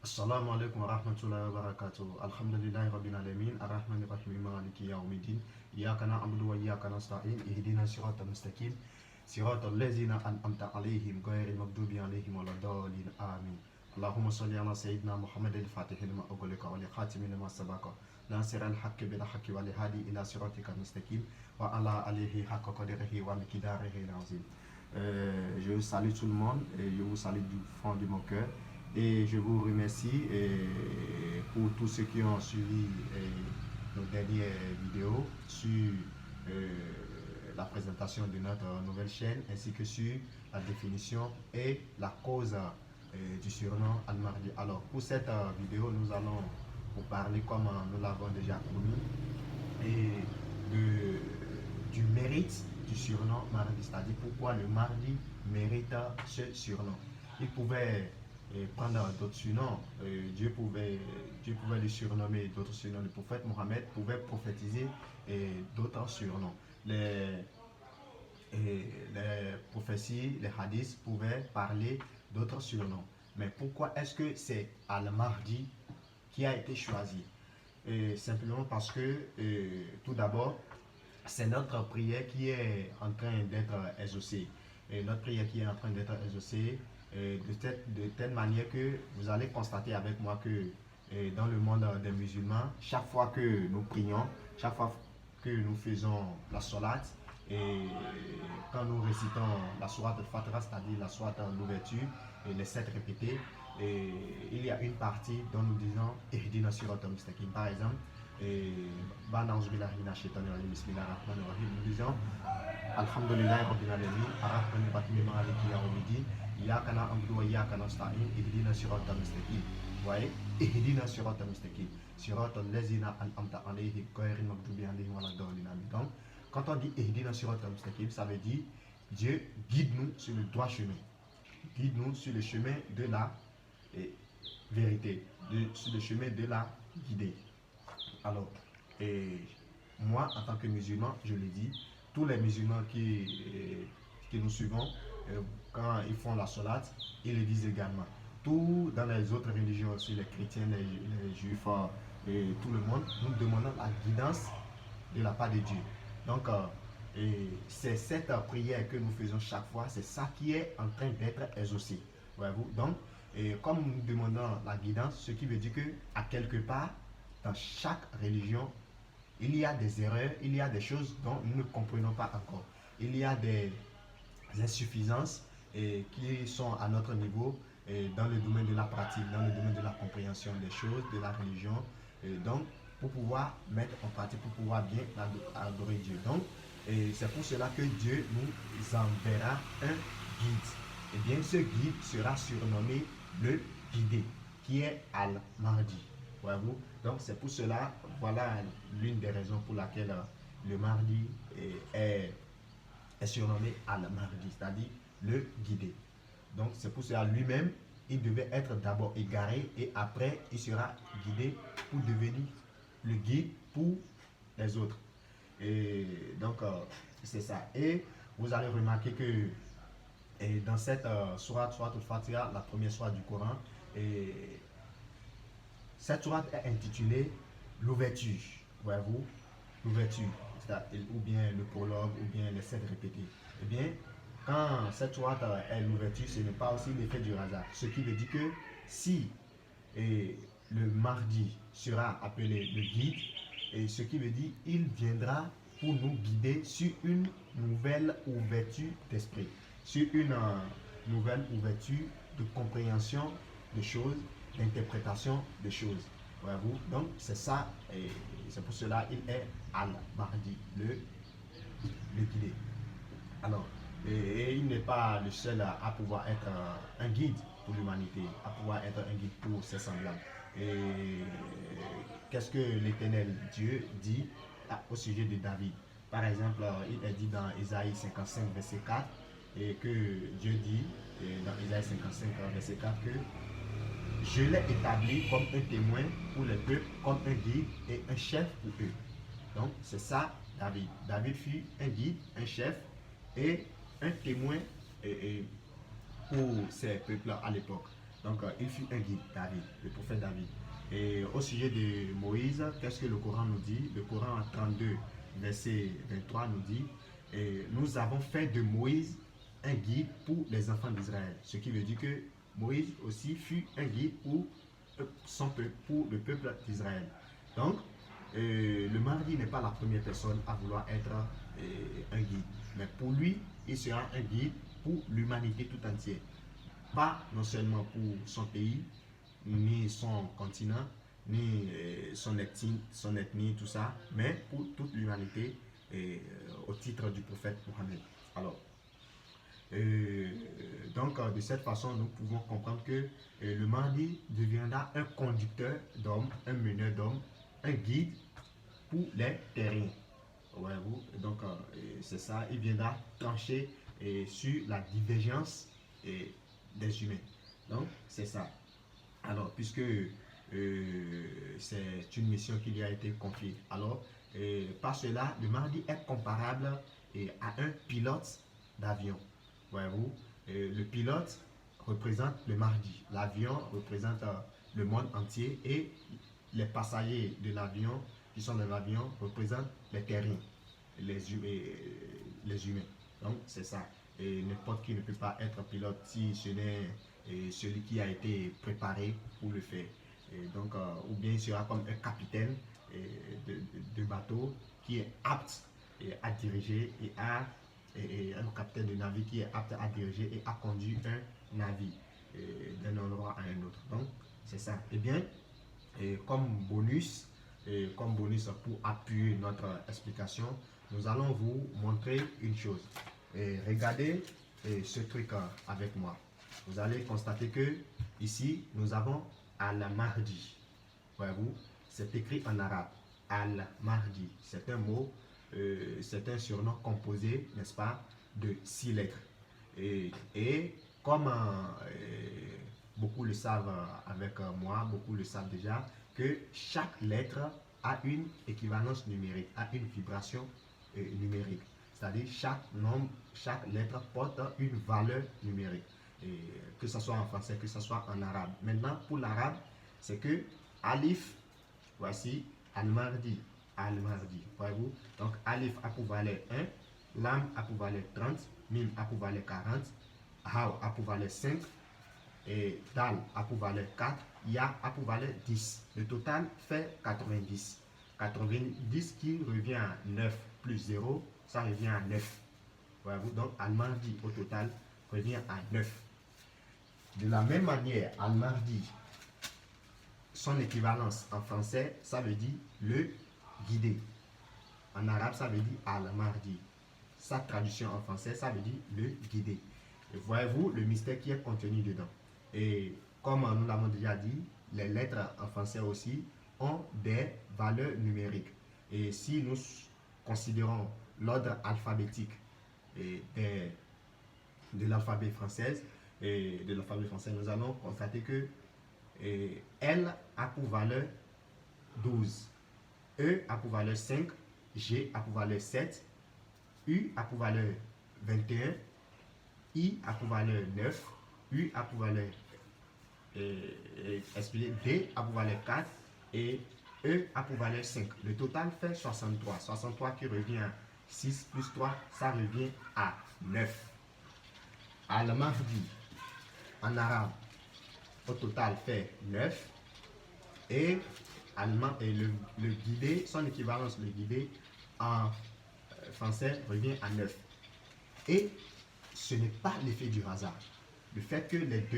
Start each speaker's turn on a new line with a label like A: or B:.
A: Assalamu alaikum wa rahmatullahi wa barakatuh. Alhamdulillahi rabbil alamin. Ar-Rahman ar-Rahim. Maliki yawmiddin. Iyyaka na'budu wa iyyaka nasta'in. Ihdina siratal mustaqim. Siratal ladzina an'amta alaihim ghayril maghdubi alaihim waladdallin. Amin. Allahumma salli ala sayyidina Muhammad al-Fatih lima ughliqa wa li-khatimi lima sabaqa. Nasir al-haqqi bil haqqi wa li-hadi ila siratikal mustaqim wa ala alihi haqqa qadrihi wa miqdarihi al-azim. Je salue tout le monde et je vous salue du fond de mon cœur. Et je vous remercie pour tous ceux qui ont suivi nos dernières vidéos sur la présentation de notre nouvelle chaîne ainsi que sur la définition et la cause du surnom Al-Mahdi. Alors pour cette vidéo, nous allons vous parler, comme nous l'avons déjà promis, du mérite du surnom Mahdi, c'est-à-dire pourquoi le Mahdi mérite ce surnom. Il pouvait prendre d'autres surnoms. Dieu pouvait le surnommer d'autres surnoms. Le prophète Mohammed pouvait prophétiser d'autres surnoms. Les prophéties, les hadiths pouvaient parler d'autres surnoms. Mais pourquoi est-ce que c'est Al-Mahdi qui a été choisi? Simplement parce que, tout d'abord, c'est notre prière qui est en train d'être exaucée. Et notre prière qui est en train d'être exaucée de telle manière que vous allez constater avec moi que dans le monde des musulmans, chaque fois que nous prions, chaque fois que nous faisons la salat, et quand nous récitons la sourate al-Fatiha, c'est-à-dire la sourate l'ouverture, et les 7 répétés, il y a une partie dont nous disons Ihdina siratal mustaqim. Par exemple, nous disons Alhamdulillah rabbil alamin, ar-Rahman ar-Rahim, maliki yawmiddin, iyyaka na'budu wa iyyaka nasta'in, ihdina siratal mustaqim. Vous voyez, ihdina siratal mustaqim, siratal ladzina an'amta alaihim ghayril maghdubi alaihim waladdallin. Donc, quand on dit ihdina siratal mustaqim, ça veut dire Dieu guide-nous sur le droit chemin, guide-nous sur le chemin de la vérité, sur le chemin de la guidée. Alors, moi, en tant que musulman, je le dis, tous les musulmans que nous suivons, quand ils font la salat, ils le disent également. Tout dans les autres religions aussi, les chrétiens, les juifs, et tout le monde, nous demandons la guidance de la part de Dieu. Donc, c'est cette prière que nous faisons chaque fois, c'est ça qui est en train d'être exaucé. Voyez-vous? Donc, comme nous demandons la guidance, ce qui veut dire que, à quelque part, dans chaque religion, il y a des erreurs, il y a des choses dont nous ne comprenons pas encore. Il y a des insuffisances qui sont à notre niveau dans le domaine de la pratique, dans le domaine de la compréhension des choses, de la religion. Donc, pour pouvoir mettre en pratique, pour pouvoir bien adorer Dieu. Donc, c'est pour cela que Dieu nous enverra un guide. Et bien, ce guide sera surnommé le guidé, qui est Al-Mahdi. Voyez-vous? Donc c'est pour cela, voilà l'une des raisons pour laquelle le Mahdi est surnommé Al-Mahdi, c'est-à-dire le guidé. Donc c'est pour cela lui-même, il devait être d'abord égaré et après il sera guidé pour devenir le guide pour les autres. Et donc c'est ça. Et vous allez remarquer que dans cette sourate al-Fatiha, la première sourate du Coran, cette sourate est intitulée l'ouverture, voyez-vous, l'ouverture, ou bien le prologue, ou bien les 7 répétés. Eh bien, quand cette sourate est l'ouverture, ce n'est pas aussi l'effet du hasard. Ce qui veut dire que si le Mahdi sera appelé le guide, et ce qui veut dire il viendra pour nous guider sur une nouvelle ouverture d'esprit, sur une nouvelle ouverture de compréhension des choses, d'interprétation des choses. Voyez-vous? Donc c'est ça, et c'est pour cela il est Al-Mahdi, le guidé. Alors, et il n'est pas le seul à pouvoir être un guide pour l'humanité, à pouvoir être un guide pour ses semblables. Et qu'est-ce que l'Éternel Dieu dit au sujet de David? Par exemple, il est dit dans Isaïe 55, verset 4, et que Dieu dit dans Isaïe 55, verset 4, que je l'ai établi comme un témoin pour les peuples, comme un guide et un chef pour eux. Donc, c'est ça, David. David fut un guide, un chef et un témoin pour ces peuples à l'époque. Donc, il fut un guide, David, le prophète David. Et au sujet de Moïse, qu'est-ce que le Coran nous dit? Le Coran 32, verset 23 nous dit nous avons fait de Moïse un guide pour les enfants d'Israël. Ce qui veut dire que Moïse aussi fut un guide pour son peuple, pour le peuple d'Israël. Donc, le Mahdi n'est pas la première personne à vouloir être un guide. Mais pour lui, il sera un guide pour l'humanité tout entière. Pas non seulement pour son pays, ni son continent, ni son ethnie, tout ça, mais pour toute l'humanité au titre du prophète Mohammed. Alors, donc de cette façon, nous pouvons comprendre que le Mahdi deviendra un conducteur d'hommes, un meneur d'hommes, un guide pour les terriens. Voyez-vous? Donc c'est ça, il viendra trancher sur la divergence des humains. Donc c'est ça. Alors, puisque c'est une mission qui lui a été confiée. Alors, par cela, le Mahdi est comparable à un pilote d'avion. Voyez-vous, le pilote représente le Mahdi. L'avion représente le monde entier et les passagers de l'avion qui sont dans l'avion représentent les terriens, les humains. Donc, c'est ça. Et n'importe qui ne peut pas être pilote si ce n'est celui qui a été préparé pour le faire. Et donc, ou bien il sera comme un capitaine de bateau qui est apte à diriger et un capitaine de navire qui est apte à diriger et à conduire un navire d'un endroit à un autre. Donc, c'est ça. Eh bien, comme bonus pour appuyer notre explication, nous allons vous montrer une chose. Regardez ce truc avec moi. Vous allez constater que ici, nous avons Al-Mahdi. Voyez-vous, c'est écrit en arabe. Al-Mahdi, c'est un mot, c'est un surnom composé, n'est-ce pas, de 6 lettres. Et comme beaucoup le savent avec moi, beaucoup le savent déjà, que chaque lettre a une équivalence numérique, a une vibration numérique. C'est-à-dire chaque lettre porte une valeur numérique. Que ce soit en français, que ce soit en arabe. Maintenant, pour l'arabe, c'est que Alif, voici Al-Mahdi, voyez-vous. Donc, Alif a pour valeur 1, Lam a pour valeur 30, Mim a pour valeur 40, Haw a pour valeur 5, et Dal a pour valeur 4, Ya a pour valeur 10. Le total fait 90. 90 qui revient à 9 plus 0, ça revient à 9. Voyez-vous, donc Al-Mahdi au total revient à 9. De la même manière, Al-Mahdi, son équivalence en français, ça veut dire le guidé. En arabe, ça veut dire Al-Mahdi. Sa traduction en français, ça veut dire le guidé. Voyez-vous le mystère qui est contenu dedans. Et comme nous l'avons déjà dit, les lettres en français aussi ont des valeurs numériques. Et si nous considérons l'ordre alphabétique de l'alphabet français, nous allons constater que L a pour valeur 12, E a pour valeur 5, G a pour valeur 7, U a pour valeur 21, I a pour valeur 9, U a pour valeur D a pour valeur 4 et E a pour valeur 5. Le total fait 63. 63 qui revient à 6 plus 3, ça revient à 9. Al-Mahdi en arabe au total fait 9 et le guidé, son équivalence, le guidé en français revient à 9. Et ce n'est pas l'effet du hasard. Le fait que les deux